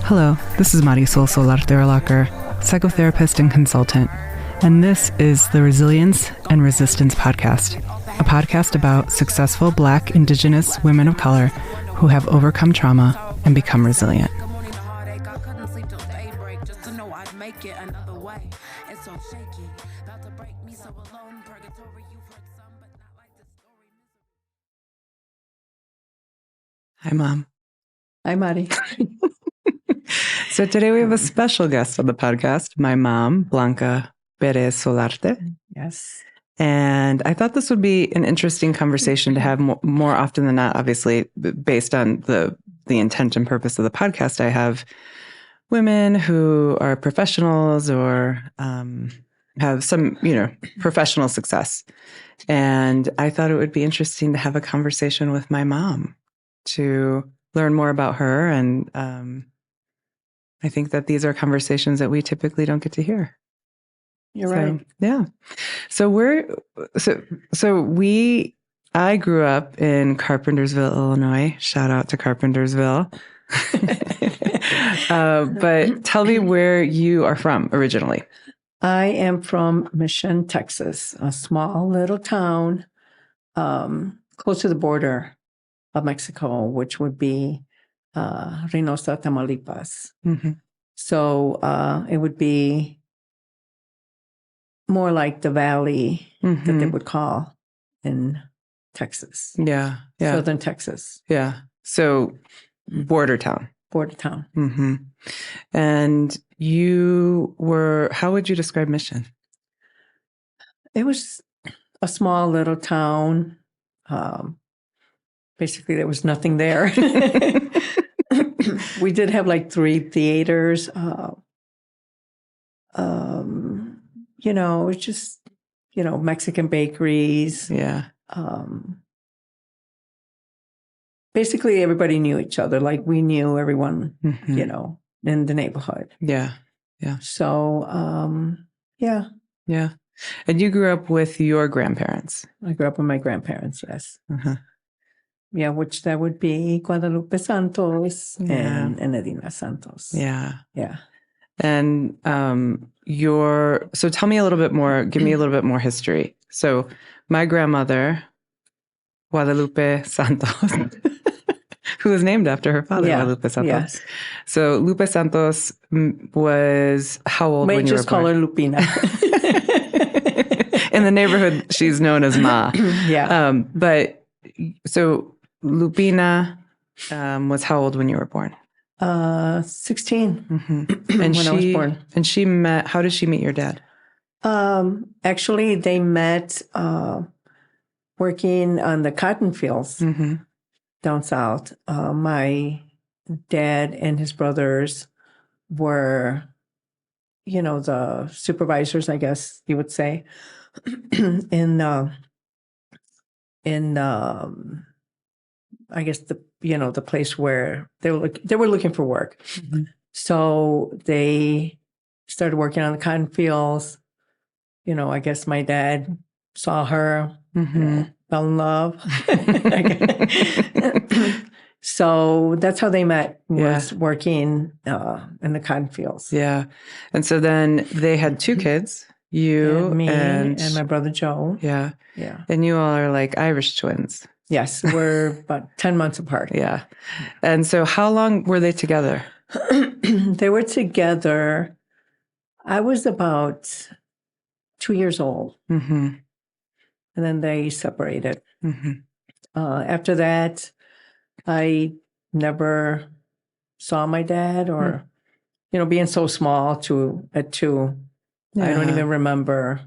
Hello, this is Marisol Solarte, psychotherapist and consultant, and this is the Resilience and Resistance Podcast, a podcast about successful Black, Indigenous women of color who have overcome trauma and become resilient. Hi, Mom. Hi, Mari. So today we have a special guest on the podcast, my mom, Blanca Perez-Solarte. Yes. And I thought this would be an interesting conversation to have more often than not, obviously, based on the intent and purpose of the podcast. I have women who are professionals or have some, professional success. And I thought it would be interesting to have a conversation with my mom to learn more about her. And I think that these are conversations that we typically don't get to hear. You're right. Yeah. I grew up in Carpentersville, Illinois. Shout out to Carpentersville. But tell me where you are from originally. I am from Mission, Texas, a small little town close to the border of Mexico, which would be Reynosa, Tamaulipas. Mm-hmm. So it would be more like the valley that they would call in Texas. Yeah. Southern Texas. Yeah. So border town. Border town. Mm-hmm. And how would you describe Mission? It was a small little town. Basically, there was nothing there. We did have like 3 theaters. It's just, Mexican bakeries. Yeah. Basically, everybody knew each other. Like we knew everyone, in the neighborhood. Yeah. Yeah. So, yeah. Yeah. And you grew up with your grandparents. I grew up with my grandparents, yes. Uh-huh. Yeah, which that would be Guadalupe Santos and Edina Santos. Yeah. Yeah. And so tell me a little bit more, give me a little bit more history. So my grandmother, Guadalupe Santos, who was named after her father, Guadalupe Santos. Yes. So Lupe Santos was how old when you were born? Just call her Lupina. In the neighborhood, she's known as Ma. Yeah. But so Lupina was how old when you were born? 16. Mm-hmm. And when I was born. And how did she meet your dad? Actually, they met working on the cotton fields down south. My dad and his brothers were, the supervisors, I guess you would say, in I guess the place where they were looking for work. Mm-hmm. So they started working on the cotton fields. I guess my dad saw her, fell in love. So that's how they met, was working in the cotton fields. Yeah. And so then they had 2 kids, you and me and my brother Joe. Yeah. Yeah. And you all are like Irish twins. Yes, we're about 10 months apart. Yeah. And so how long were they together? They were together. I was about 2 years old. Mm-hmm. And then they separated. Mm-hmm. After that, I never saw my dad or, being so small at 2, I don't even remember.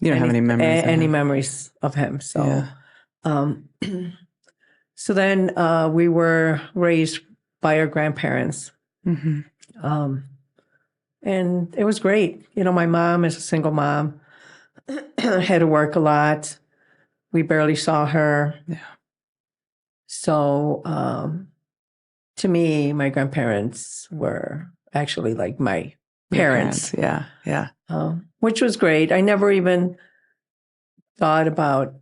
You don't have any memories? Any memories of him. So, so then we were raised by our grandparents. Mm-hmm. And it was great. My mom is a single mom, had to work a lot. We barely saw her. Yeah. So to me, my grandparents were actually like my parents. Yeah. Yeah. Which was great. I never even thought about,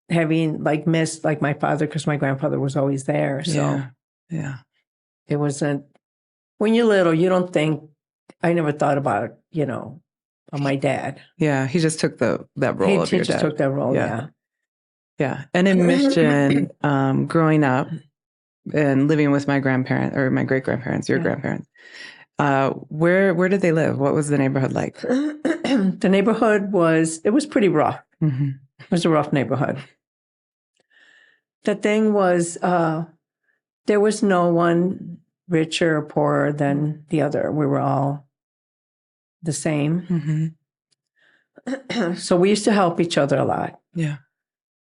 having missed my father because my grandfather was always there. So yeah. It wasn't, when you're little, you don't think, I never thought about, my dad. Yeah, he just took that role of He your just dad. took that role, yeah. Yeah. And in Mission, growing up and living with my grandparents or my great-grandparents, your grandparents, where did they live? What was the neighborhood like? The neighborhood was pretty rough. Mm-hmm. It was a rough neighborhood. The thing was, there was no one richer or poorer than the other. We were all the same. Mm-hmm. So we used to help each other a lot. Yeah.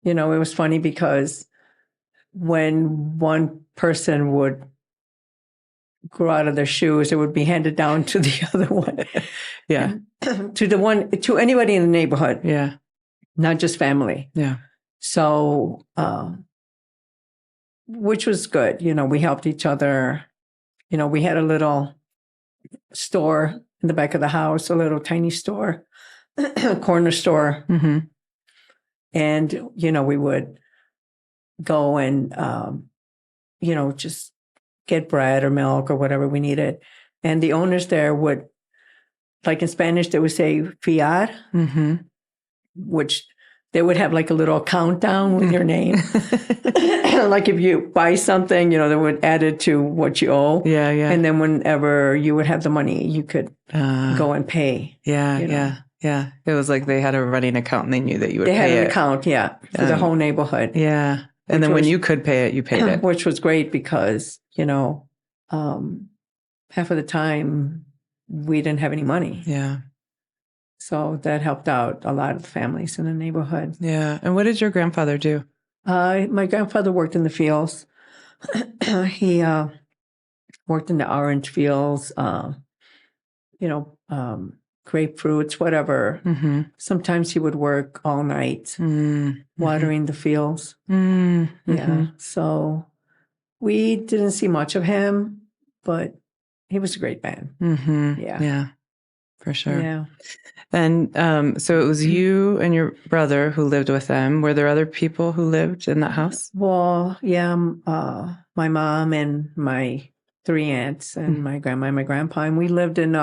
It was funny because when one person would grow out of their shoes, it would be handed down to the other one. Yeah. To anybody in the neighborhood. Yeah. Not just family. Yeah. So, which was good. We helped each other. We had a little store in the back of the house, a little tiny store, corner store. Mm-hmm. And, we would go and, just get bread or milk or whatever we needed. And the owners there would, like in Spanish, they would say fiar, mm-hmm. which they would have like a little countdown with your name. Like if you buy something, they would add it to what you owe. Yeah, yeah. And then whenever you would have the money, you could go and pay. Yeah, yeah. It was like they had a running account and they knew that you would pay it. They had an account, for the whole neighborhood. Yeah. And then when you could pay it, you paid it. Which was great because, half of the time we didn't have any money. Yeah. So that helped out a lot of the families in the neighborhood. Yeah. And what did your grandfather do? My grandfather worked in the fields. He worked in the orange fields, grapefruits, whatever. Mm-hmm. Sometimes he would work all night watering the fields. Mm-hmm. Yeah. So we didn't see much of him, but he was a great man. Mm-hmm. Yeah. Yeah. For sure. Yeah. And so it was you and your brother who lived with them. Were there other people who lived in that house? Well, yeah, my mom and my 3 aunts and my grandma and my grandpa. And we lived in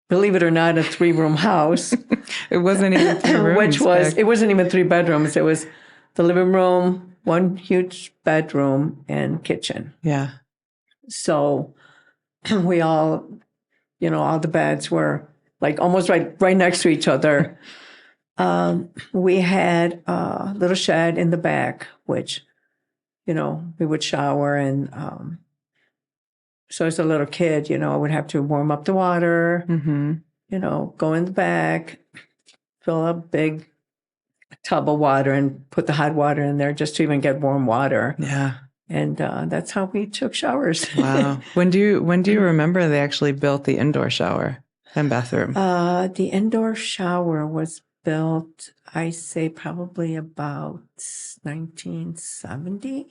believe it or not, a 3-room house. It wasn't even 3 rooms. It wasn't even 3 bedrooms. It was the living room, 1 huge bedroom, and kitchen. Yeah. So we all, all the beds were like almost right next to each other. We had a little shed in the back, which, we would shower. And so as a little kid, I would have to warm up the water, go in the back, fill up a big tub of water and put the hot water in there just to even get warm water. Yeah. And that's how we took showers. Wow. When do you remember they actually built the indoor shower and bathroom? The indoor shower was built, I say, probably about 1970.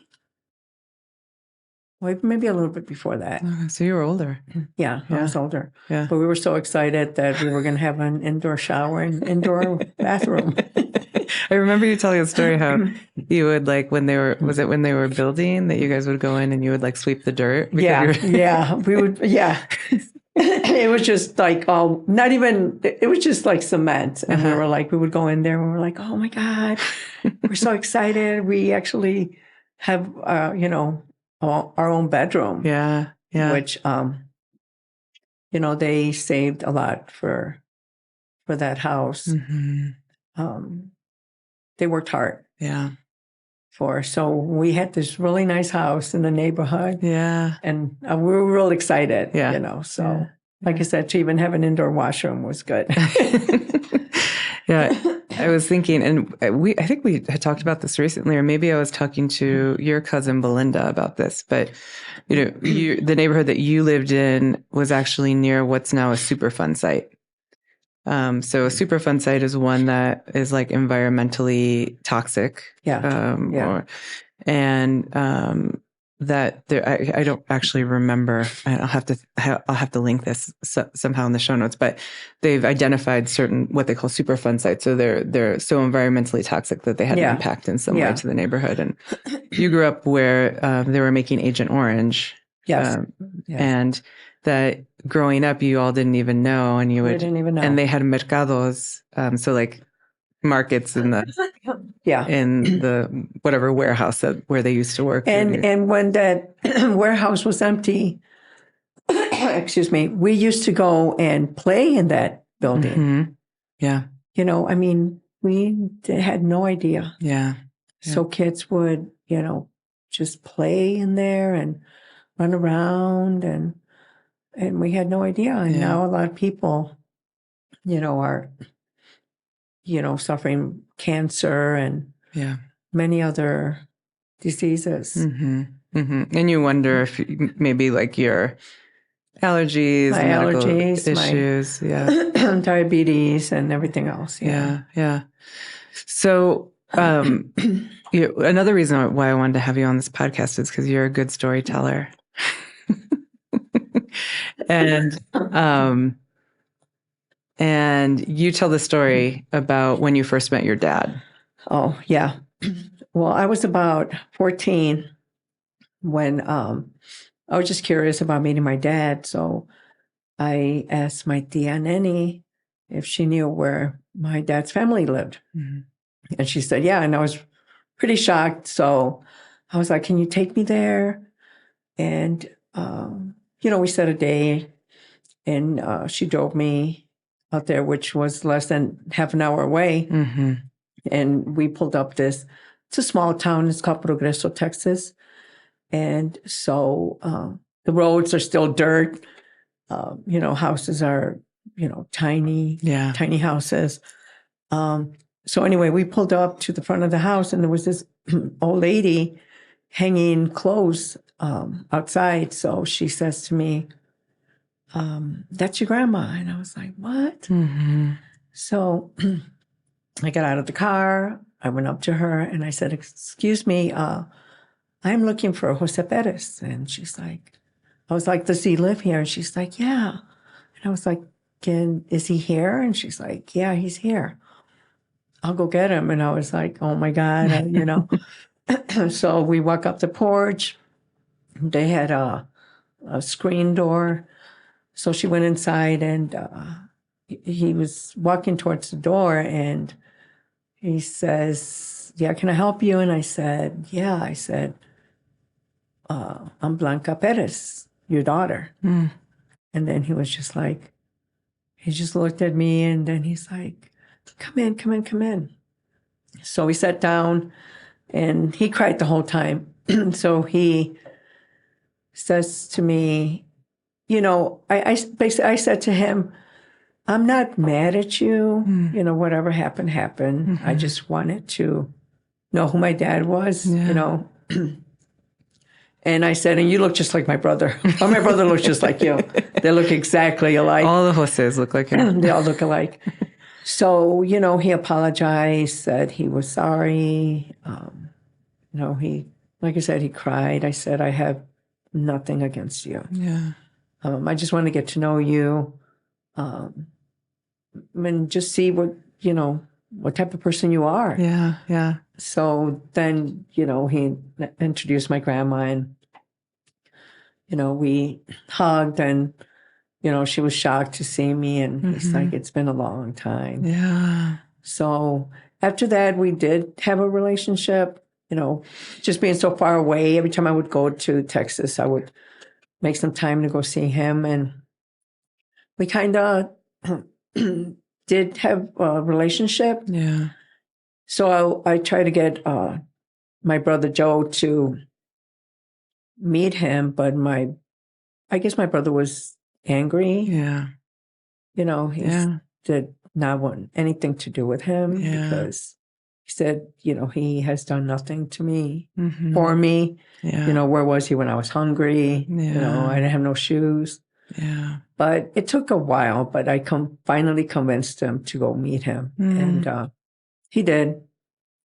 Well, maybe a little bit before that. So you were older. Yeah, I was older. Yeah. But we were so excited that we were going to have an indoor shower and indoor bathroom. I remember you telling a story how you would when they were building that you guys would go in and you would sweep the dirt? Yeah, we would, yeah. It was just not even, it was just like cement. And we would go in there and we were like, oh my God, we're so excited. We actually have, our own bedroom. Yeah. Yeah. Which, they saved a lot for that house. They worked hard. Yeah. So we had this really nice house in the neighborhood. Yeah. And we were real excited, Yeah. So like I said, to even have an indoor washroom was good. Yeah. I was thinking, and I think we had talked about this recently, or maybe I was talking to your cousin Belinda about this, but the neighborhood that you lived in was actually near what's now a Superfund site. So a Superfund site is one that is environmentally toxic. Yeah. That there, I don't actually remember. I'll have to link this somehow in the show notes. But they've identified certain what they call Superfund sites. So they're so environmentally toxic that they had an impact in some way to the neighborhood. And you grew up where they were making Agent Orange. Yes. And that growing up, you all didn't even know, and you would, didn't even know. And they had mercados, so like markets in the in the whatever warehouse where they used to work. And when that warehouse was empty, excuse me, we used to go and play in that building. Mm-hmm. Yeah. You know, I mean, we had no idea. Yeah. So kids would, you know, just play in there and run around, and we had no idea. And now a lot of people, you know, are, you know, suffering cancer and many other diseases. Mm-hmm. Mm-hmm. And you wonder if maybe like your allergies, medical issues, diabetes, and everything else. Yeah. So, another reason why I wanted to have you on this podcast is because you're a good storyteller. And you tell the story about when you first met your dad. Oh, yeah. Well, I was about 14 when I was just curious about meeting my dad. So I asked my tia Nenny if she knew where my dad's family lived. Mm-hmm. And she said, yeah. And I was pretty shocked. So I was like, can you take me there? And, you know, we set a day, and she drove me out there, which was less than half an hour away. Mm-hmm. And we pulled up it's a small town. It's called Progreso, Texas. And so the roads are still dirt. You know, houses are, you know, tiny houses. So anyway, we pulled up to the front of the house, and there was this old lady hanging clothes outside. So she says to me, that's your grandma. And I was like, what? Mm-hmm. So I got out of the car. I went up to her and I said, excuse me, I'm looking for José Perez. And she's like, I was like, does he live here? And she's like, yeah. And I was like, is he here? And she's like, yeah, he's here. I'll go get him. And I was like, oh my God, you know. So we walk up the porch. They had a screen door. So she went inside, and he was walking towards the door, and he says, yeah, can I help you? And I said, yeah. I said, I'm Blanca Perez, your daughter. Mm. And then he was just like, he just looked at me, and then he's like, come in. So we sat down, and he cried the whole time. So he says to me, you know, I said to him, I'm not mad at you. Mm. You know, whatever happened. Mm-hmm. I just wanted to know who my dad was, you know. And I said, and you look just like my brother. Or my brother looks just like you. They look exactly alike. All the Joses look like him. They all look alike. So, you know, he apologized, said he was sorry. You know, like I said, he cried. I said, I have nothing against you. Yeah. I just want to get to know you. And just see what, you know, what type of person you are. Yeah. So then, you know, he introduced my grandma, and, you know, we hugged, and, you know, she was shocked to see me, and he's like, it's been a long time. Yeah. So after that, we did have a relationship, you know, just being so far away. Every time I would go to Texas, I would make some time to go see him. And we kind of did have a relationship. Yeah. So I tried to get my brother Joe to meet him, but I guess my brother was angry. Yeah. You know, he did not want anything to do with him because he said, you know, he has done nothing to me, for me. Yeah. You know, where was he when I was hungry? Yeah. You know, I didn't have no shoes. Yeah. But it took a while, but I finally convinced him to go meet him. And he did.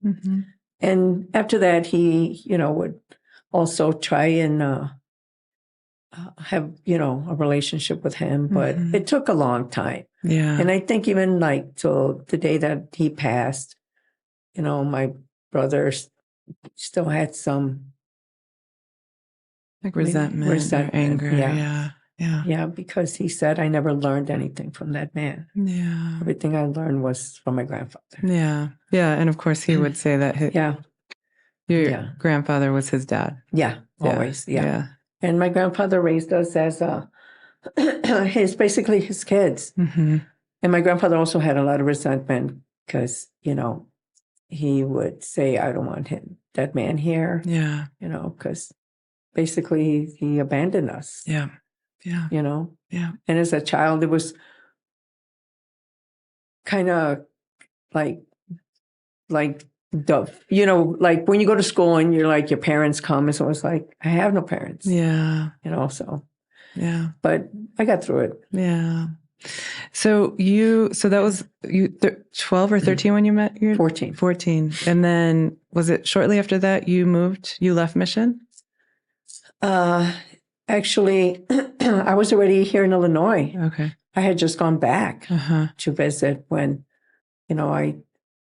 Mm-hmm. And after that, he, you know, would also try and have, you know, a relationship with him. But it took a long time. Yeah. And I think even like till the day that he passed, you know, my brother still had some Like resentment or anger. Yeah. Yeah. Yeah, because he said I never learned anything from that man. Yeah. Everything I learned was from my grandfather. Yeah. Yeah. And of course he would say that your grandfather was his dad. Yeah, always. Yeah. And my grandfather raised us as basically his kids. Mm-hmm. And my grandfather also had a lot of resentment because, he would say, I don't want that man here. Yeah. Because basically he abandoned us. Yeah. Yeah. Yeah. And as a child, it was kind of like like when you go to school and you're like, your parents come, it's always like, I have no parents. Yeah. So. Yeah. But I got through it. Yeah. So that was you 12 or 13 when you met? 14. 14. And then was it shortly after that you left Mission? Actually, I was already here in Illinois. Okay. I had just gone back to visit when, I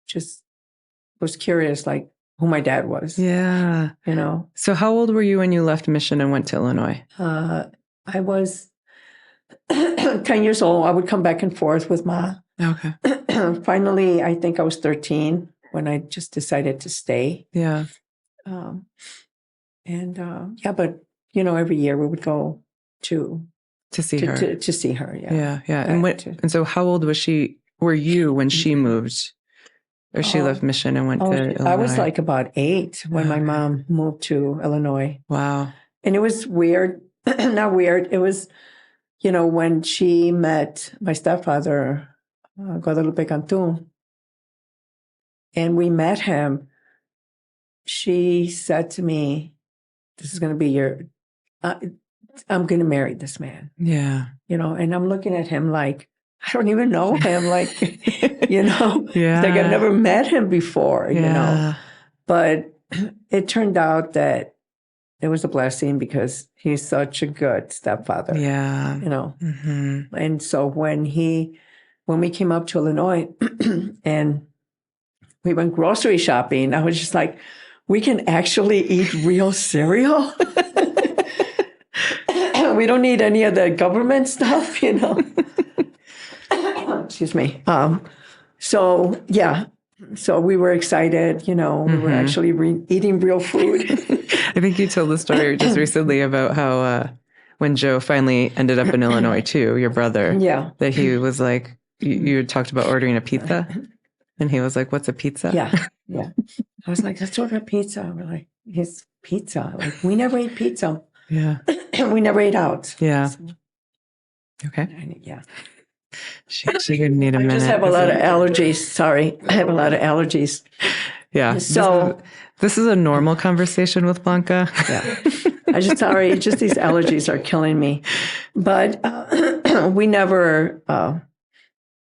just was curious, like who my dad was. Yeah. So how old were you when you left Mission and went to Illinois? I was 10 years old. I would come back and forth with Ma. Okay. Finally, I think I was 13 when I just decided to stay. Yeah. But every year we would go to see her. To see her, yeah. Yeah, yeah. And so how old were you when she moved? Or she left Mission and went to Illinois? I was like about 8 when my mom moved to Illinois. Wow. And it was weird. Not weird. It was, when she met my stepfather, Guadalupe Cantú, and we met him, she said to me, this is going to be I'm going to marry this man. Yeah. And I'm looking at him like, I don't even know him. Like, Yeah. Like I've never met him before, But it turned out that it was a blessing because he's such a good stepfather. Yeah. Mm-hmm. And so when we came up to Illinois and we went grocery shopping, I was just like, we can actually eat real cereal. We don't need any of the government stuff, Excuse me. So we were excited, we were actually eating real food. I think you told the story just recently about how when Joe finally ended up in Illinois too, your brother, that he was like, you talked about ordering a pizza and he was like, what's a pizza? Yeah. I was like, let's order a pizza. We're like, it's pizza. Like, we never ate pizza. Yeah. We never ate out. Yeah. So, okay. Yeah. She didn't need a minute. I just have a lot of allergies. Sorry. I have a lot of allergies. Yeah. So this is a normal conversation with Blanca. Yeah. Just these allergies are killing me. But we never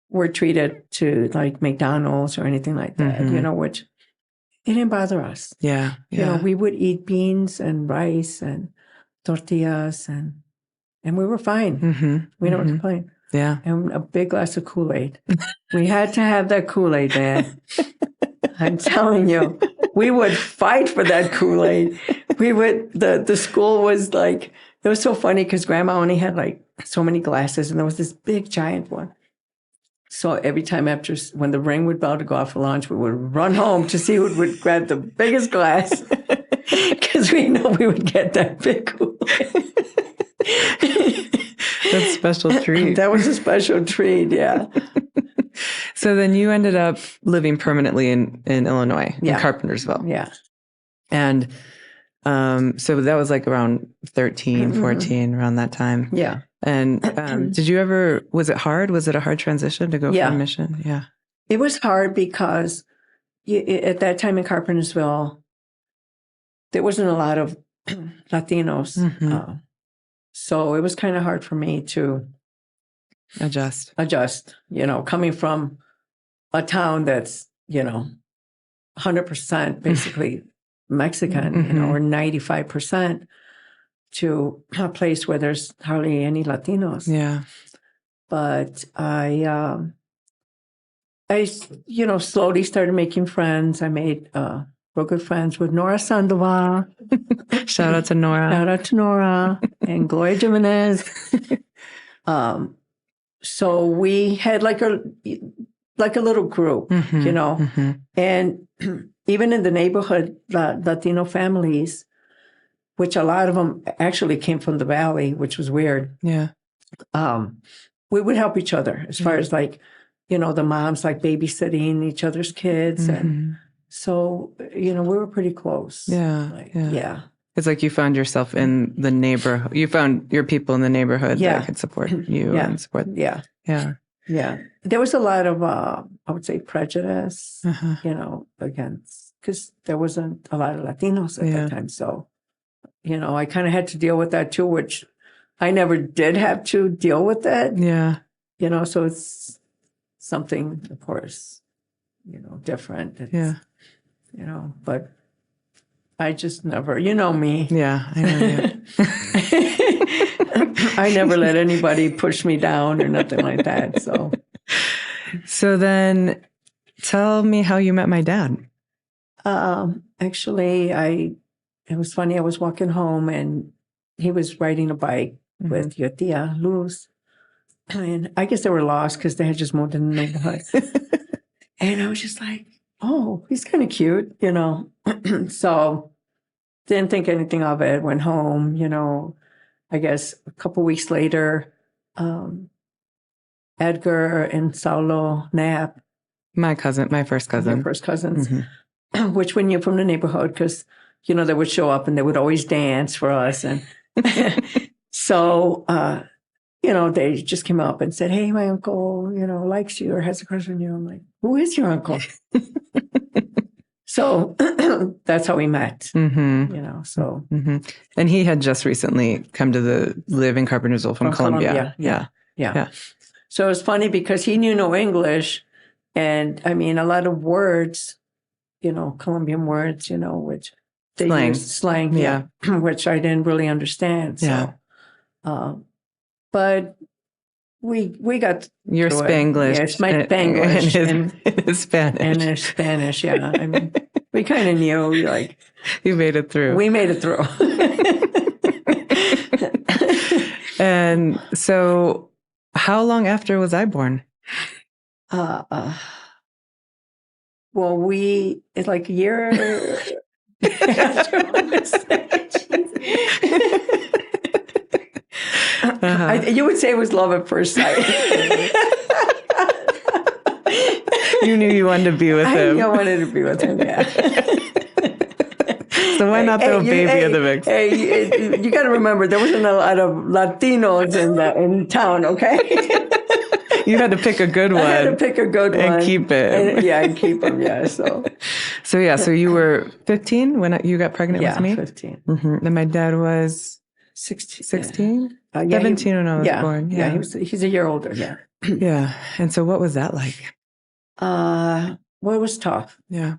were treated to like McDonald's or anything like that, which it didn't bother us. Yeah. We would eat beans and rice and tortillas and we were fine. Mm-hmm. We never complained. Yeah. And a big glass of Kool-Aid. We had to have that Kool-Aid, man. I'm telling you, we would fight for that Kool-Aid. The school was like, it was so funny because Grandma only had like so many glasses and there was this big giant one. So every time when the ring would bell to go out for lunch, we would run home to see who would grab the biggest glass because we know we would get that big Kool-Aid. That's a special treat. That was a special treat, yeah. So then you ended up living permanently in Illinois, in Carpentersville. Yeah. And so that was like around 13, 14, around that time. Yeah. And was it hard? Was it a hard transition to go from Mission? Yeah. It was hard because at that time in Carpentersville, there wasn't a lot of Latinos. Mm-hmm. So it was kind of hard for me to adjust, coming from a town that's, 100% basically Mexican, or 95%. To a place where there's hardly any Latinos. Yeah. But I slowly started making friends. I made real good friends with Nora Sandoval. Shout out to Nora. Shout out to Nora and Gloria Jimenez. So we had like a little group, and even in the neighborhood, Latino families, which a lot of them actually came from the valley, which was weird. Yeah. We would help each other as far as like, the moms like babysitting each other's kids. And so, we were pretty close. Yeah. Yeah. It's like you found yourself in the neighborhood. You found your people in the neighborhood that could support you and support. Yeah. Yeah. Yeah. There was a lot of, I would say, prejudice, against, because there wasn't a lot of Latinos at that time. So, I kind of had to deal with that too, which I never did have to deal with that. Yeah. So it's something, of course, different. It's, but I just never, me. Yeah, I know you. I never let anybody push me down or nothing like that. So then tell me how you met my dad. Actually, it was funny. I was walking home and he was riding a bike with your tia, Luz. And I guess they were lost because they had just moved in the neighborhood. And I was just like, oh, he's kind of cute, So didn't think anything of it. Went home, I guess a couple weeks later, Edgar and Saulo Knapp. My first cousin. Your first cousins, which we knew from the neighborhood because, they would show up and they would always dance for us. And so, they just came up and said, hey, my uncle, likes you or has a crush on you. I'm like, who is your uncle? So that's how we met, so. And he had just recently come to live in Carpentersville from Colombia. Yeah. So it was funny because he knew no English. And I mean, a lot of words, Colombian words, which they used slang, which I didn't really understand. So, but we got your Spanglish. Yeah, it's my Spanglish and his Spanish. And his Spanish, yeah. I mean, we kind of knew, like. You made it through. We made it through. And so how long after was I born? Well, it's like a year after. You would say it was love at first sight. You knew you wanted to be with him. I wanted to be with him, yeah. So why not throw a baby in the mix? Hey, you got to remember, there wasn't a lot of Latinos in town, okay? You had to pick a good one. I had to pick a good one. And keep it. And keep him, yeah. So you were 15 when you got pregnant with me? Yeah, 15. And my dad was 16? 17 when I was born. Yeah, he's a year older, yeah. Yeah. And so what was that like? Well, it was tough. Yeah.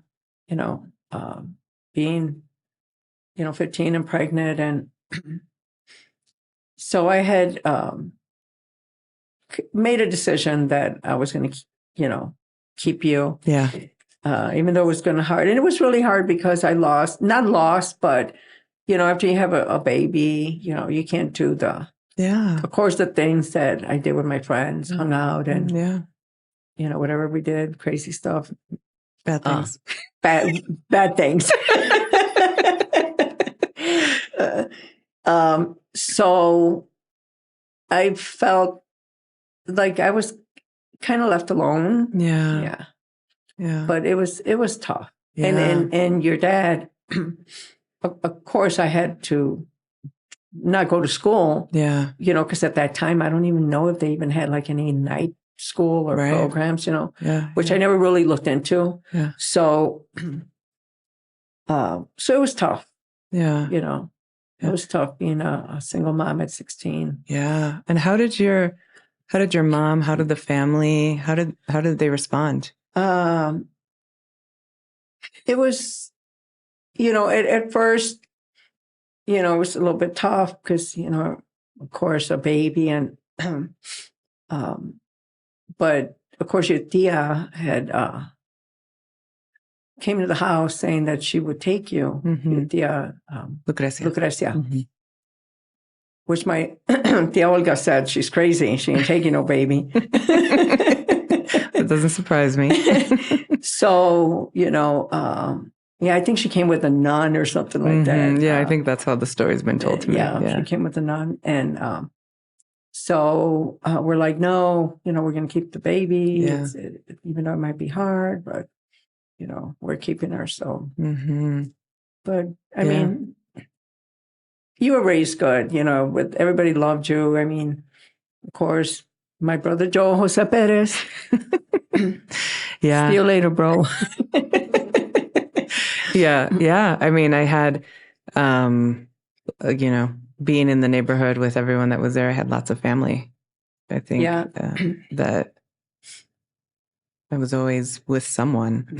Being, 15 and pregnant. And so I had made a decision that I was going to, keep you. Yeah. Even though it was going to hard. And it was really hard because I not lost, but, after you have a baby, you can't do of course, the things that I did with my friends, hung out and, whatever we did, crazy stuff. Bad things. Bad things. So I felt like I was kind of left alone. Yeah. But it was tough. Yeah. And your dad, of course, I had to not go to school. Yeah. Because at that time, I don't even know if they even had like any night school or programs, which I never really looked into. Yeah. So, so it was tough. Yeah. It was tough being a single mom at 16. Yeah. And how did your mom, how did the family, how did they respond? It was, at first, it was a little bit tough because, of course, a baby and, but of course your tia had came to the house saying that she would take you, Tia Lucrecia. Which my Tia Olga said, she's crazy. She ain't taking no baby. It doesn't surprise me. So, I think she came with a nun or something like that. Yeah, I think that's how the story's been told to me. Yeah, she came with a nun. And so we're like, no, we're going to keep the baby. Yeah. Even though it might be hard, but, we're keeping her. So, but I mean, you were raised good, with everybody loved you. I mean, of course, my brother Joe, José Perez. Yeah. See you later, bro. Yeah. I mean, I had, being in the neighborhood with everyone that was there, I had lots of family. I think that I was always with someone.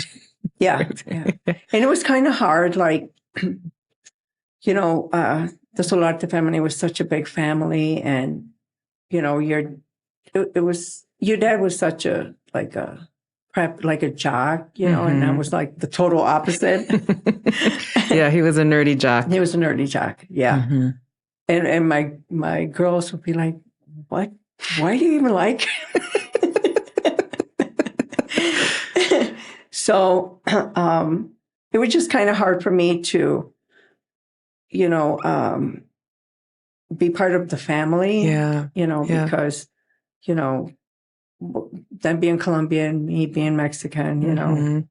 Yeah. And it was kind of hard, like, the Solarte family was such a big family, and your dad was such a jock, and I was like the total opposite. Yeah, he was a nerdy jock. He was a nerdy jock, yeah. And my girls would be like, "What? Why do you even like him?" So it was just kind of hard for me to, be part of the family. Yeah. Because, them being Colombian, me being Mexican, even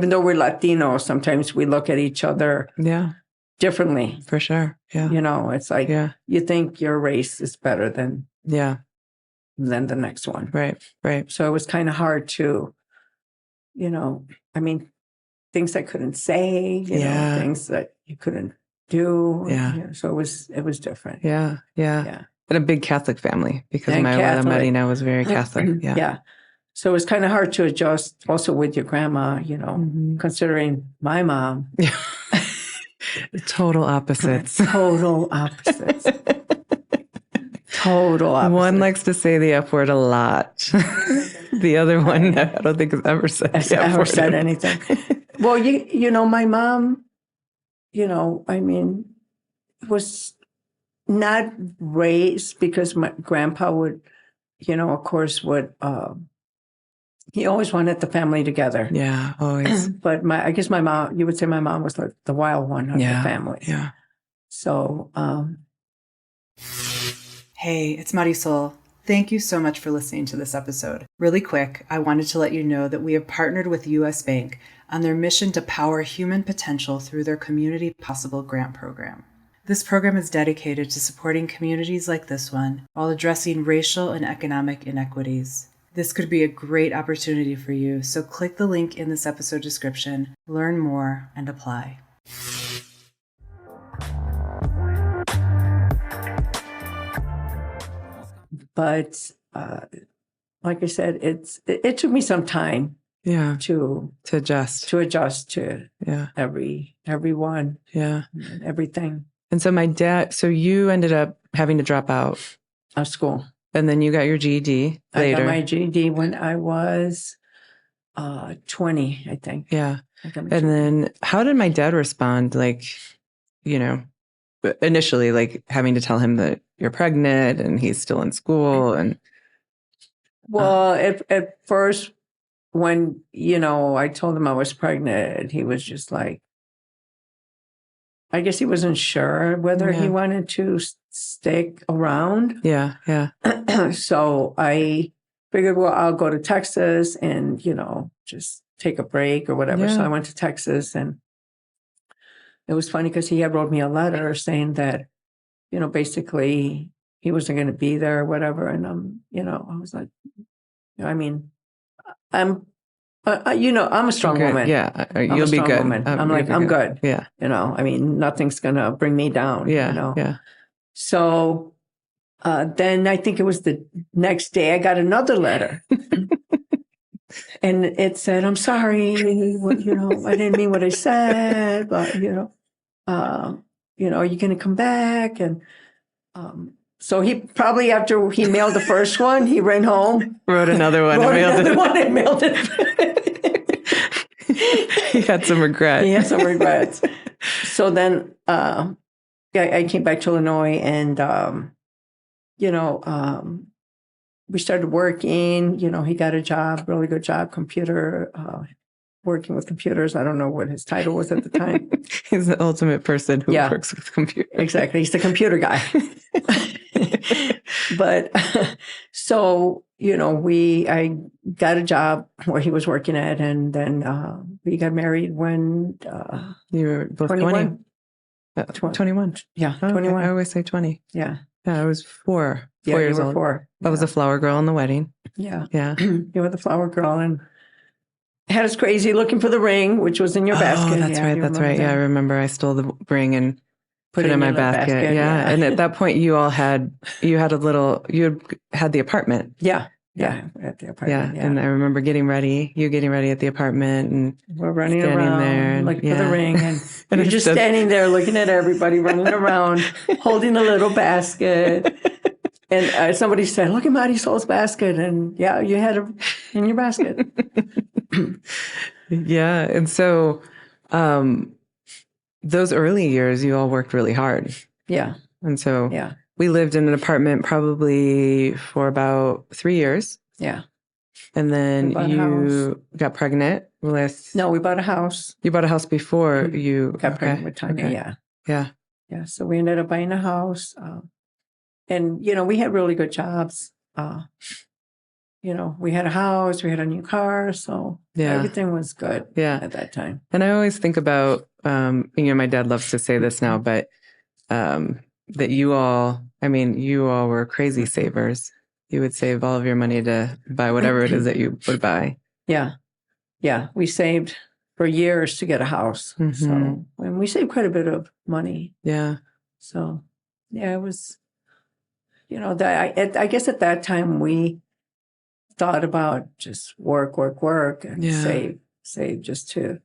though we're Latino, sometimes we look at each other differently. For sure. Yeah. It's like you think your race is better than the next one. Right. So it was kind of hard to, things I couldn't say, things that you couldn't do. Yeah. So it was different. Yeah. And a big Catholic family, because my abuela Marina was very Catholic. Yeah. So it was kind of hard to adjust also with your grandma, considering my mom. Total opposites. Total opposites. Total opposites. One likes to say the F word a lot. The other one, I don't think has ever said the F word. Said anything. Well, my mom, was not raised, because my grandpa would, of course, he always wanted the family together. Yeah, always. But I guess my mom, you would say my mom was like the wild one of the family. Yeah. So, Hey, it's Marisol. Thank you so much for listening to this episode. Really quick, I wanted to let you know that we have partnered with U.S. Bank on their mission to power human potential through their Community Possible grant program. This program is dedicated to supporting communities like this one while addressing racial and economic inequities. This could be a great opportunity for you, so click the link in this episode description, learn more, and apply. But like I said, it took me some time. To adjust to everyone. Everything. And so you ended up having to drop out of school. And then you got your GED later. I got my GED when I was 20, I think. Yeah. And then how did my dad respond? Like, initially, like having to tell him that you're pregnant and he's still in school. And well, at first, when, I told him I was pregnant, he was just like, I guess he wasn't sure whether he wanted to stick around. Yeah. So I figured, well, I'll go to Texas and, just take a break or whatever. So I went to Texas, and it was funny because he had wrote me a letter saying that, basically he wasn't going to be there or whatever. And, I was like, I'm a strong woman. Yeah. You'll be good. Woman. I'm good. Yeah. Nothing's going to bring me down. Yeah. Yeah. So then I think it was the next day I got another letter. And it said, "I'm sorry, I didn't mean what I said, but, are you going to come back?" And so he probably, after he mailed the first one, he ran home. Wrote another one and mailed it. And mailed it. He had some regret. He had some regrets. So then I came back to Illinois and, we started working. He got a job, really good job, computer, working with computers. I don't know what his title was at the time. He's the ultimate person who works with computers. Exactly. He's the computer guy. But so, I got a job where he was working at, and then we got married when you were both 21. 21. Yeah, Oh, 21. Okay. I always say 20. Yeah. Yeah, I was 4 Yeah, years you were old. 4. I was the flower girl in the wedding. Yeah. Yeah. You were the flower girl and had us crazy looking for the ring, which was in your basket. Oh, that's right. That's right. Yeah, I remember I stole the ring and put it in my basket. Yeah. And at that point you had the apartment. Yeah. Yeah. At the apartment. Yeah. And I remember getting ready at the apartment, and we're running around there and, looking for the ring, and and you're just standing there looking at everybody running around, holding a little basket. And somebody said, "Look at Marisol's basket," and you had it in your basket. Yeah, and so those early years, you all worked really hard. Yeah, and so we lived in an apartment probably for about 3 years. Yeah, and then you got pregnant with. No, we bought a house. You bought a house before you got pregnant with Tanya. Okay. Yeah. So we ended up buying a house. And, we had really good jobs. We had a house, we had a new car. So everything was good at that time. And I always think about, my dad loves to say this now, but that you all were crazy savers. You would save all of your money to buy whatever it is that you would buy. Yeah. Yeah. We saved for years to get a house. Mm-hmm. So, and we saved quite a bit of money. Yeah. So, it was... I guess at that time we thought about just work and save just to,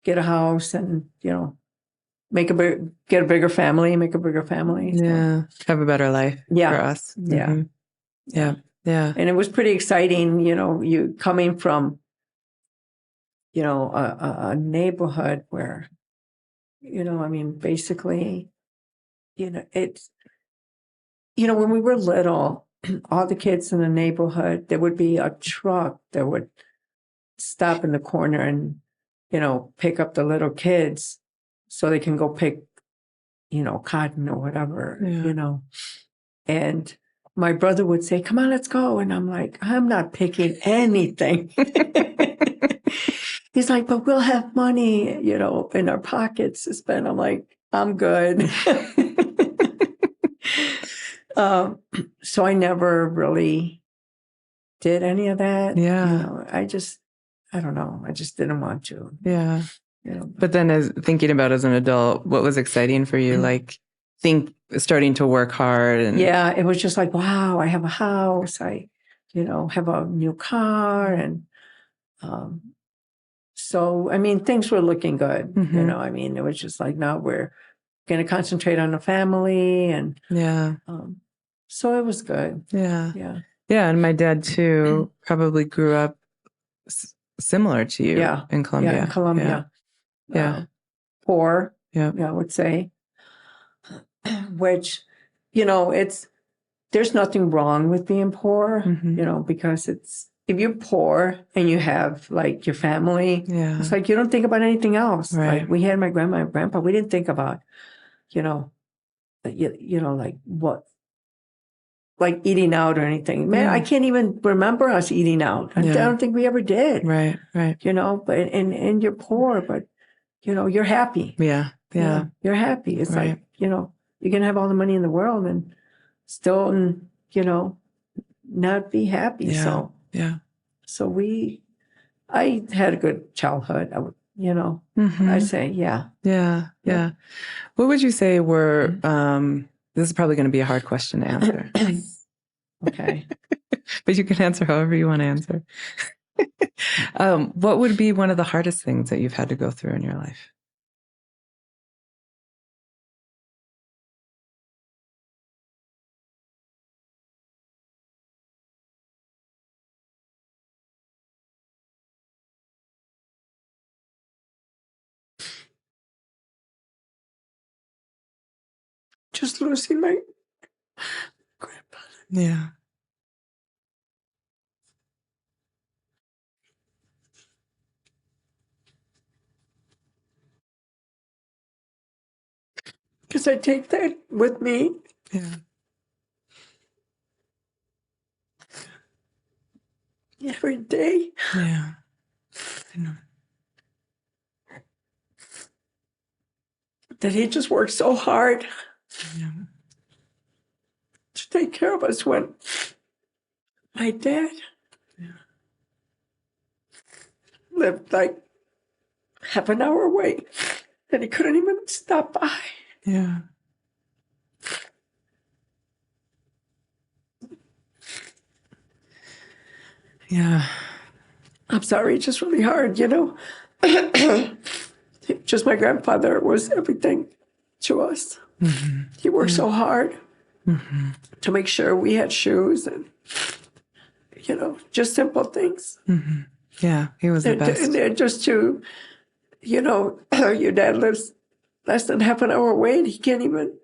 get a house and, get a bigger family, make a bigger family. So. Have a better life for us. Yeah. Mm-hmm. Yeah. And it was pretty exciting, you coming from, a neighborhood where, basically, it's, when we were little, all the kids in the neighborhood, there would be a truck that would stop in the corner and, pick up the little kids so they can go pick, cotton or whatever, And my brother would say, "Come on, let's go." And I'm like, "I'm not picking anything." He's like, "But we'll have money, in our pockets to spend." I'm like, "I'm good." So I never really did any of that. Yeah. I don't know. I just didn't want to. Yeah. But then thinking about as an adult, what was exciting for you? Like starting to work hard and. Yeah. It was just like, wow, I have a house. I, have a new car. And, so, things were looking good. Mm-hmm. It was just like, now we're going to concentrate on the family and. So it was good. Yeah. Yeah. Yeah. And my dad too probably grew up similar to you in Colombia. Yeah, in Colombia. Yeah. Poor. Yeah. I would say. Which, there's nothing wrong with being poor, Mm-hmm. Because if you're poor and you have like your family, it's like you don't think about anything else. Right. Like we had my grandma and grandpa, we didn't think about, like what, like eating out or anything. Man, I can't even remember us eating out. I don't think we ever did. Right. But and you're poor, but you're happy. Yeah. You're happy. It's like, you can have all the money in the world and still, not be happy. Yeah. So I had a good childhood. I would, Mm-hmm. I say, Yeah. What would you say were, this is probably going to be a hard question to answer. Okay. But you can answer however you want to answer. What would be one of the hardest things that you've had to go through in your life? just losing my grandpa. Yeah. Because I take that with me. Yeah. Every day. Yeah. I know. That he just works so hard Yeah. to take care of us when my dad lived like half an hour away and he couldn't even stop by. Yeah. Yeah. I'm sorry, it's just really hard, you know. Just my grandfather was everything to us. Mm-hmm. He worked so hard Mm-hmm. to make sure we had shoes and, you know, just simple things. Mm-hmm. Yeah, he was the best. And then just to, you know, your dad lives less than half an hour away and he can't even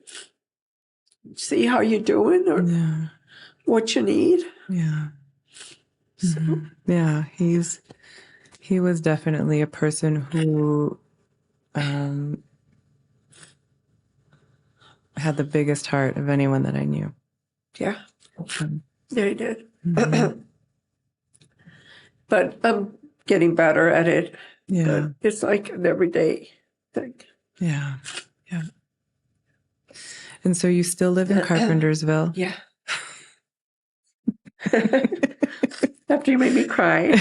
see how you're doing or Yeah. what you need. Yeah. So, Yeah, he was definitely a person who had the biggest heart of anyone that I knew. yeah, yeah, he did. Mm-hmm. But I'm getting better at it. Yeah. But it's like an everyday thing. Yeah. Yeah. And so you still live in Carpentersville? Yeah. After you made me cry.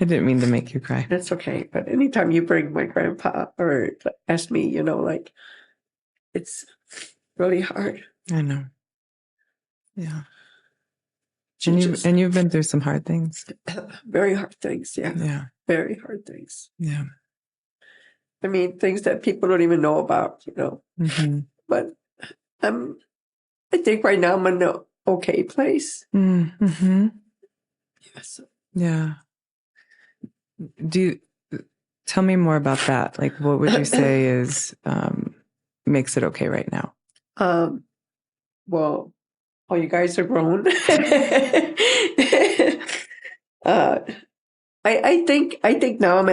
I didn't mean to make you cry. That's okay. But anytime you bring my grandpa or ask me, you know, like, it's really hard. I know. Yeah. Just And you've been through some hard things. very hard things. Yeah. Yeah. Very hard things. Yeah. I mean, things that people don't even know about, you know. Mm-hmm. But I think right now I'm in an okay place. Mm-hmm. Yes. Yeah. Tell me more about that? Like, what would you say is makes it okay right now? Well, all you guys are grown. I think now I'm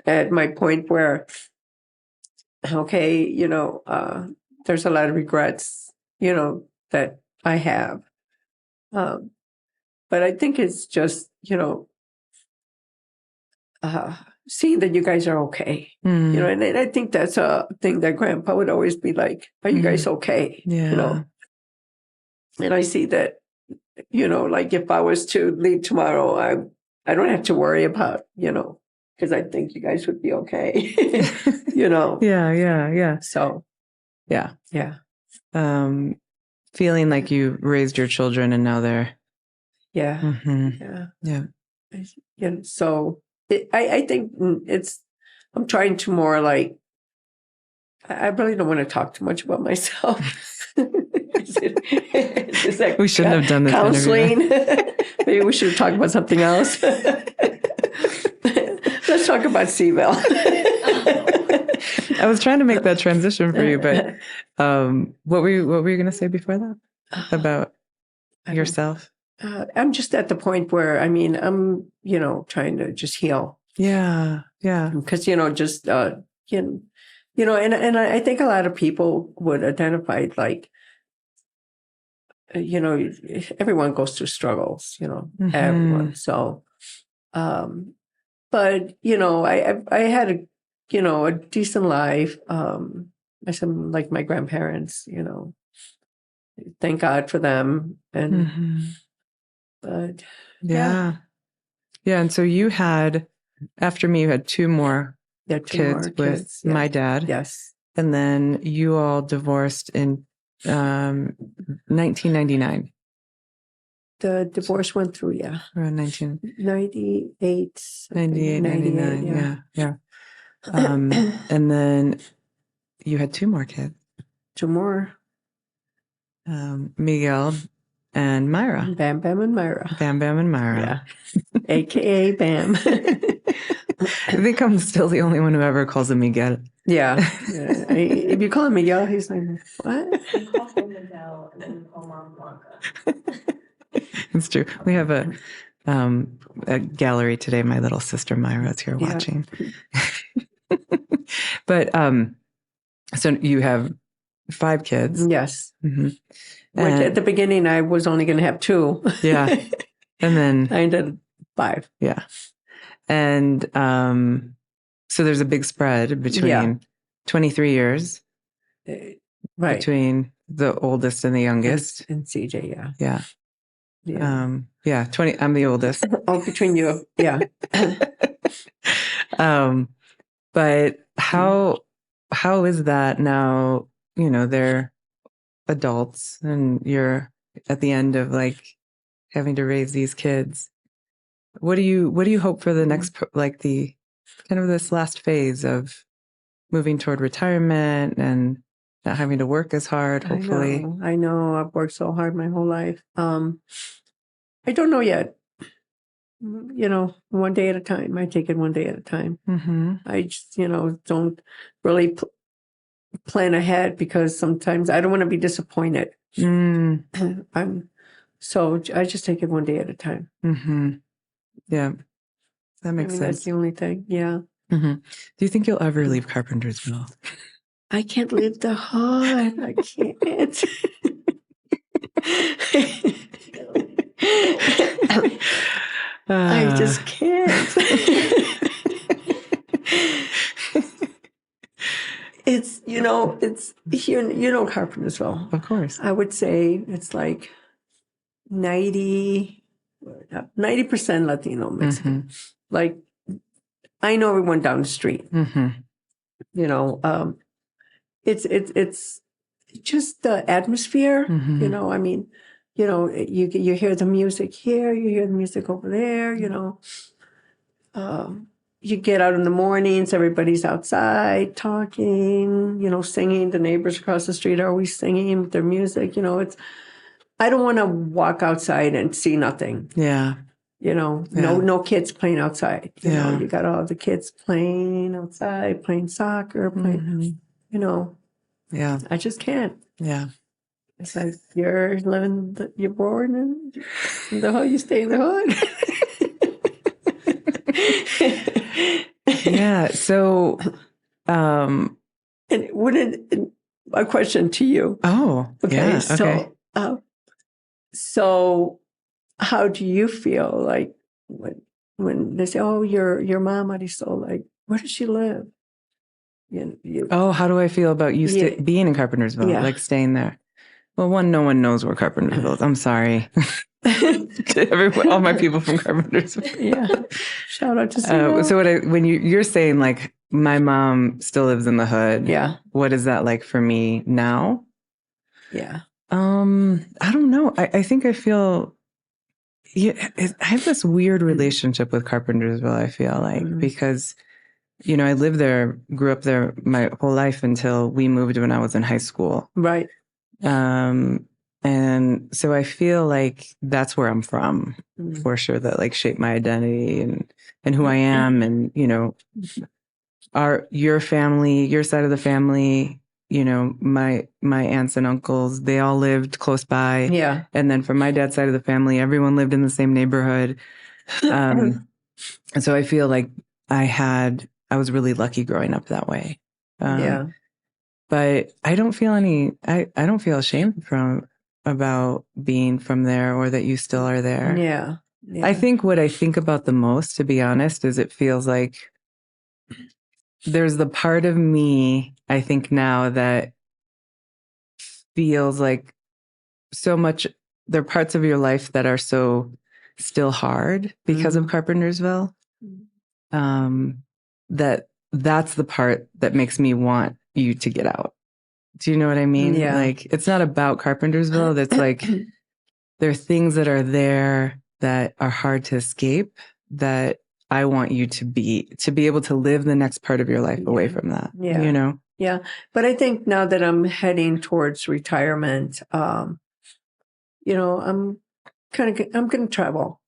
at my point where, okay, you know, there's a lot of regrets, you know, that I have. But I think it's just, you know, seeing that you guys are okay. Mm. You know, and I think that's a thing that Grandpa would always be like, are you guys okay? Yeah. You know? And I see that, you know, like if I was to leave tomorrow, I don't have to worry about, you know, because I think you guys would be okay. You know? Yeah. So, Yeah. yeah. Feeling like you raised your children and now they're. Yeah. Mm-hmm. Yeah. And so I think I'm trying to more like, I really don't want to talk too much about myself. Is that we shouldn't have done this counseling. Maybe we should talk about something else. Let's talk about Seaville. I was trying to make that transition for you, but what were you going to say before that about yourself? I'm just at the point where, I mean, I'm, you know, trying to just heal. Yeah. Because, you know, just, you know, and I think a lot of people would identify like, you know, everyone goes through struggles, you know, everyone. So, but, you know, I had a decent life. I said, like my grandparents, you know, thank God for them. And, but yeah. And so you had, after me, you had two more kids with my dad. Yes. And then you all divorced in 1999. The divorce went through, around 1998, 99. Yeah. And then you had two more kids. Two more. Miguel and Myra. Bam Bam and Myra. Bam Bam and Myra. Yeah. AKA Bam. I think I'm still the only one who ever calls him Miguel. Yeah. If you call him Miguel, he's like, what? You call him Miguel and then you call Mom Blanca. It's true. We have a gallery today. My little sister Myra is here watching. But so you have 5 kids. Yes. Mm-hmm. Which at the beginning, I was only going to have 2. Yeah. And then I ended 5. Yeah. And so there's a big spread between 23 years right between the oldest and the youngest. and CJ, yeah. Yeah. Yeah. 20. I'm the oldest. Oh, between you. Yeah. But how is that now? You know, they're adults and you're at the end of like having to raise these kids. What do you hope for the next, like the kind of this last phase of moving toward retirement and not having to work as hard, hopefully? I know. I've worked so hard my whole life. I don't know yet. You know, one day at a time. I take it one day at a time. Mm-hmm. I just, don't really plan ahead because sometimes I don't want to be disappointed. So I just take it one day at a time. Mm-hmm. Yeah, that makes sense. That's the only thing. Yeah. Mm-hmm. Do you think you'll ever leave Carpentersville? I can't leave the hood. I can't. I just can't. It's here, Carpentersville. Of course. I would say it's like 90% Latino Mexican. Mm-hmm. Like, I know everyone down the street. Mm-hmm. It's just the atmosphere. Mm-hmm. I mean, you hear the music here, you hear the music over there. You get out in the mornings, everybody's outside talking, singing. The neighbors across the street are always singing with their music. I don't want to walk outside and see nothing. Yeah. No kids playing outside. You got all the kids playing outside, playing soccer, playing, Yeah. I just can't. Yeah. It's like you're born in the hood, you stay in the hood. Yeah. So, and a question to you. Oh, okay. Yeah, so, so how do you feel like when they say, "Oh, your mom, Marisol, like, where does she live?" How do I feel about you being in Carpentersville, like staying there? Well, no one knows where Carpentersville is. I'm sorry. To all my people from Carpentersville. Yeah. Shout out to Zero. So when you're saying like my mom still lives in the hood. Yeah. What is that like for me now? Yeah. I don't know. I think I feel. Yeah, I have this weird relationship with Carpentersville. I feel like because. I lived there, grew up there my whole life until we moved when I was in high school. Right. And so I feel like that's where I'm from, for sure. That like shaped my identity and who I am. And, your family, your side of the family, my aunts and uncles, they all lived close by. Yeah. And then from my dad's side of the family, everyone lived in the same neighborhood. And so I feel like I was really lucky growing up that way. Yeah. But I don't feel I don't feel ashamed about being from there or that you still are there. Yeah. I think what I think about the most, to be honest, is it feels like there's the part of me, I think now, that feels like so much, there are parts of your life that are so still hard because of Carpentersville. That's the part that makes me want you to get out. Do you know what I mean? Yeah. Like, it's not about Carpentersville. That's like, there are things that are there that are hard to escape that I want you to be able to live the next part of your life away from that. Yeah. Yeah. But I think now that I'm heading towards retirement, I'm going to travel.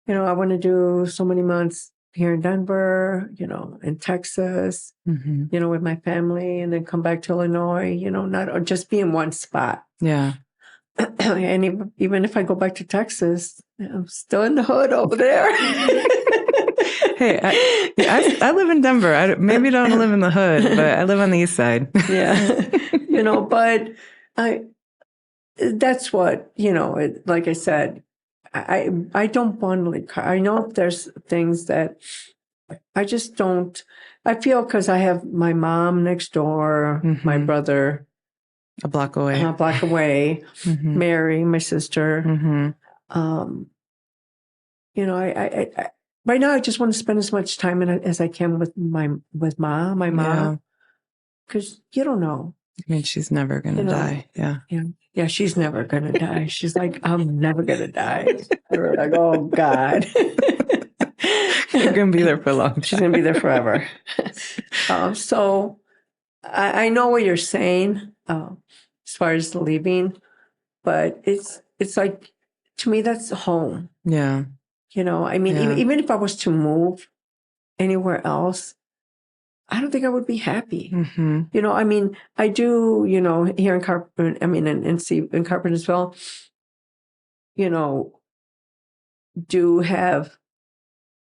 I want to do so many months here in Denver, in Texas, with my family, and then come back to Illinois, not just be in one spot. Yeah. And even if I go back to Texas, I'm still in the hood over there. Hey, I live in Denver. I maybe don't live in the hood, but I live on the east side. Yeah. But that's what, like I said, I don't bundle. I know there's things that I just don't. I feel because I have my mom next door, my brother a block away, Mary, my sister. I right now I just want to spend as much time as I can with my mom, because you don't know. I mean, she's never gonna die. Yeah, she's never gonna die. She's like, I'm never gonna die. We're like, oh God. You're gonna be there for a long time. She's gonna be there forever. So I know what you're saying as far as leaving, but it's like, to me, that's home. Yeah. I mean, even if I was to move anywhere else, I don't think I would be happy. I mean, I do, here in in Carpentersville, do have,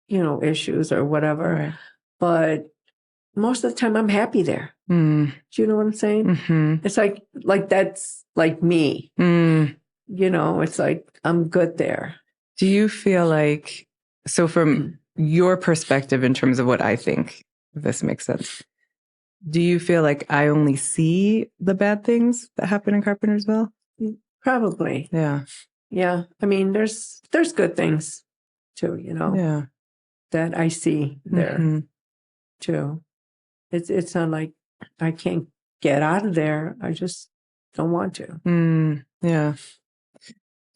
issues or whatever. Right. But most of the time I'm happy there. Do you know what I'm saying? It's like that's like me. It's like I'm good there. Do you feel like, so from your perspective in terms of what I think, if this makes sense, do you feel like I only see the bad things that happen in Carpentersville? Probably. Yeah. Yeah. I mean, there's good things too, Yeah. that I see there too. It's not like I can't get out of there. I just don't want to. Yeah.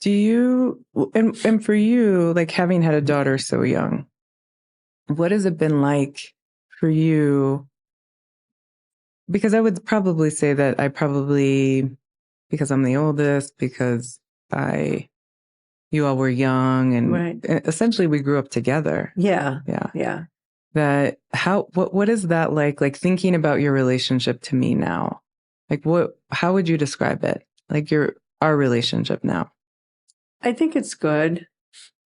Do you, and for you, like having had a daughter so young, what has it been like for you? Because I would probably say that because I'm the oldest, because you all were young, and essentially we grew up together. Yeah. That what is that like? Like thinking about your relationship to me now, like how would you describe it? Like our relationship now? I think it's good.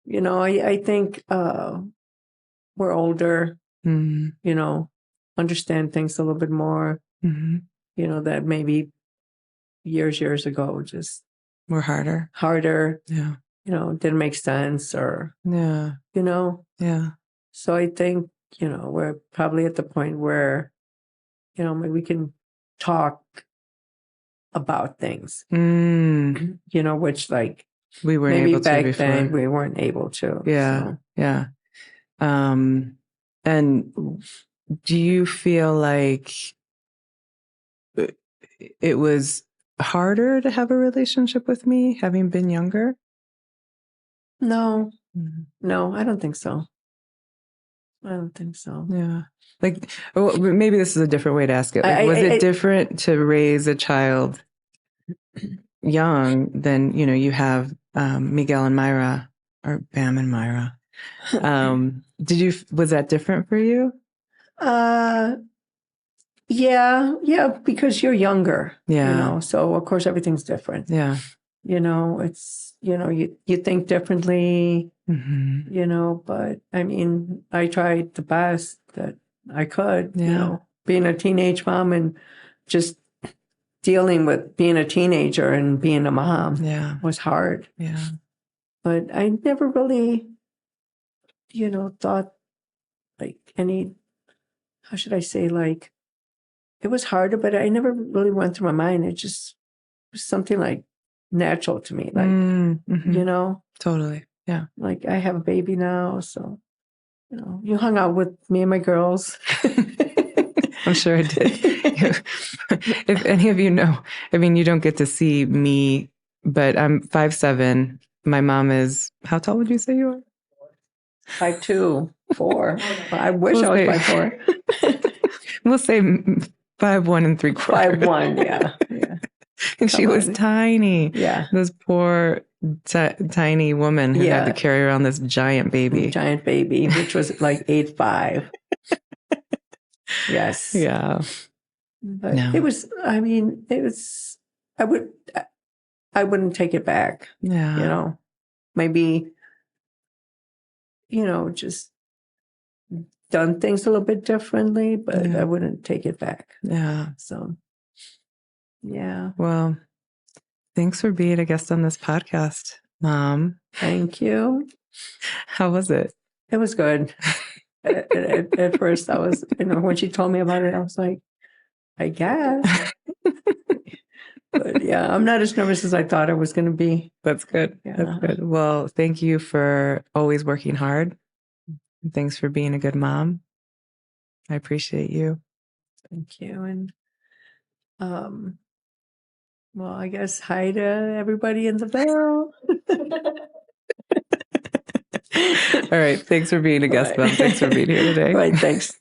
I think we're older, understand things a little bit more, that maybe years ago just were harder. Yeah. Didn't make sense or, Yeah. Yeah. So I think, we're probably at the point where, maybe we can talk about things, which like, we weren't maybe able to back before. then we weren't able to. Yeah. So. Yeah. And do you feel like it was harder to have a relationship with me having been younger? No, I don't think so. Yeah. Like, maybe this is a different way to ask it. Like, was it different to raise a child young than, you have Miguel and Myra, or Bam and Myra? Was that different for you? Yeah, because you're younger. Yeah. So of course everything's different. Yeah. It's, you think differently, but I mean, I tried the best that I could, being a teenage mom and just dealing with being a teenager and being a mom was hard. Yeah. But I never really, thought like how should I say, like, it was harder, but I never really went through my mind. It just was something like natural to me, like, Totally. Yeah. Like I have a baby now, so, you hung out with me and my girls. I'm sure I did. If any of you know, I mean, you don't get to see me, but I'm 5'7". My mom is, how tall would you say you are? 5'2", 4. I wish I was 5'4". We'll say 5'1" and 3/4". 5'1", yeah. And she was on. tiny. Yeah. This poor tiny woman who had to carry around this giant baby. Giant baby, which was like 8'5". Yes. Yeah. But No. it was, I mean, it was, I wouldn't take it back. Yeah. You know, maybe, you know, just done things a little bit differently, but Yeah. I wouldn't take it back. Yeah. So, yeah. Well, thanks for being a guest on this podcast, Mom. Thank you. How was it? It was good. At first, I was, you know, when she told me about it, I was like, I guess. But yeah, I'm not as nervous as I thought I was going to be. That's good. Yeah. That's good. Well, thank you for always working hard. Thanks for being a good mom. I appreciate you. Thank you. And well, I guess hi to everybody in the barrel. All right. Thanks for being a guest, Mom. Thanks for being here today. All right. Thanks.